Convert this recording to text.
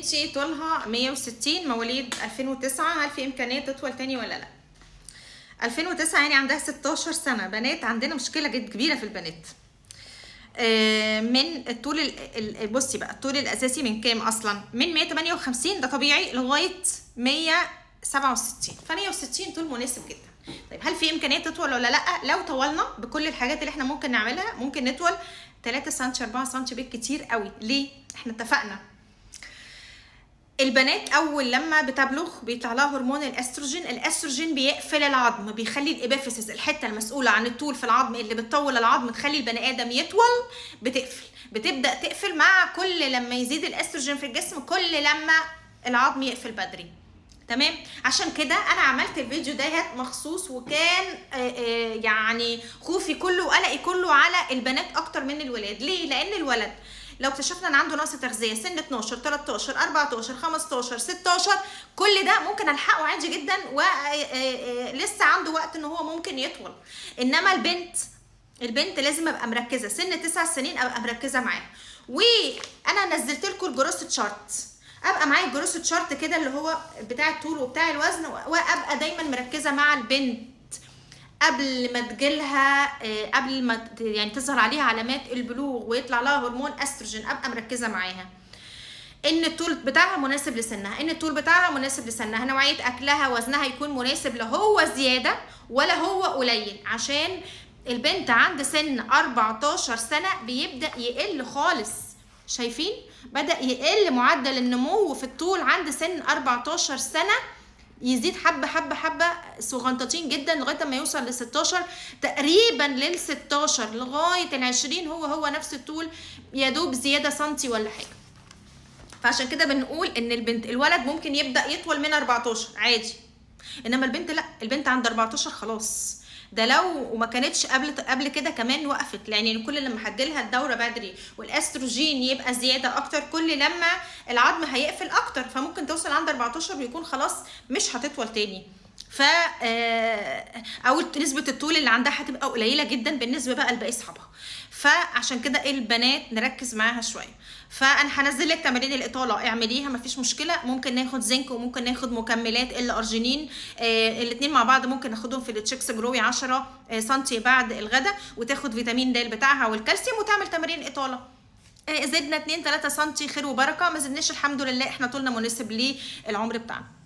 بنتي طولها 160 مواليد 2009، هل في امكانيه تطول تاني ولا لا؟ 2009 يعني عندها 16 سنه. بنات عندنا مشكله جد كبيره في البنات. من الطول بصي بقى الطول الاساسي من كام اصلا؟ من 158 ده طبيعي لغايه 167، ف 160 طول مناسب جدا. طيب هل في امكانيه تطول ولا لا؟ لو طولنا بكل الحاجات اللي احنا ممكن نعملها ممكن نطول 3 سم 4 سم بالكتير قوي. ليه؟ احنا اتفقنا البنات اول لما بتبلغ بيطلع لها هرمون الاستروجين. الاستروجين بيقفل العظم، بيخلي الابيفيسيس الحته المسؤوله عن الطول في العظم اللي بتطول العظم تخلي البني ادم يطول بتقفل، بتبدا تقفل مع كل لما يزيد الاستروجين في الجسم، كل لما العظم يقفل بدري. تمام؟ عشان كده انا عملت الفيديو ده مخصوص، وكان يعني خوفي كله وقلقي كله على البنات اكتر من الولاد. ليه؟ لان الولد لو اكتشفنا ان عنده نقص تغذيه سن 12 13 14 15 16 كل ده ممكن الحقه عادي جدا، ولسه عنده وقت ان هو ممكن يطول. انما البنت لازم ابقى مركزه سن 9 سنين، ابقى مركزه معاها. وانا نزلت لكم الجروس تشارت، ابقى معايا الجروس تشارت كده اللي هو بتاع الطول وبتاع الوزن، وابقى دايما مركزه مع البنت قبل ما تجيلها، قبل ما يعني تظهر عليها علامات البلوغ ويطلع لها هرمون استروجين، ابقى مركزه معاها ان الطول بتاعها مناسب لسنها، ان الطول بتاعها مناسب لسنها، نوعيه اكلها، وزنها يكون مناسب، لا هو زياده ولا هو قليل. عشان البنت عند سن 14 سنه بيبدا يقل خالص. شايفين؟ بدأ يقل معدل النمو في الطول عند سن 14 سنة، يزيد حبة حبة حبة صغنطتين جدا لغاية ما يوصل ل 16 تقريبا، لل 16 لغاية ال 20 هو نفس الطول، يا دوب زيادة سنتي ولا حاجة. فعشان كده بنقول ان الولد ممكن يبدأ يطول من 14 عادي، انما البنت لا، البنت عند 14 خلاص. ده لو وما كانتش قبل كده كمان وقفت، لان كل لما هتجيلها الدوره بدري والاستروجين يبقى زياده اكتر كل لما العظم هيقفل اكتر، فممكن توصل عند 14 ويكون خلاص مش هتطول تاني. ف او نسبه الطول اللي عندها هتبقى قليله جدا بالنسبه بقى لباقي اصحابها. فعشان كده البنات نركز معاها شويه. فانا هنزل لك تمارين الاطاله اعمليها مفيش مشكله، ممكن ناخد زنك وممكن ناخد مكملات الارجينين، الاثنين مع بعض ممكن ناخدهم في التشيكس جروي 10 سم بعد الغداء، وتاخد فيتامين د بتاعها والكالسيوم وتعمل تمارين اطاله. زدنا 2 3 سم خير وبركه، ما زدناش الحمد لله، احنا طولنا مناسب للعمر بتاعنا.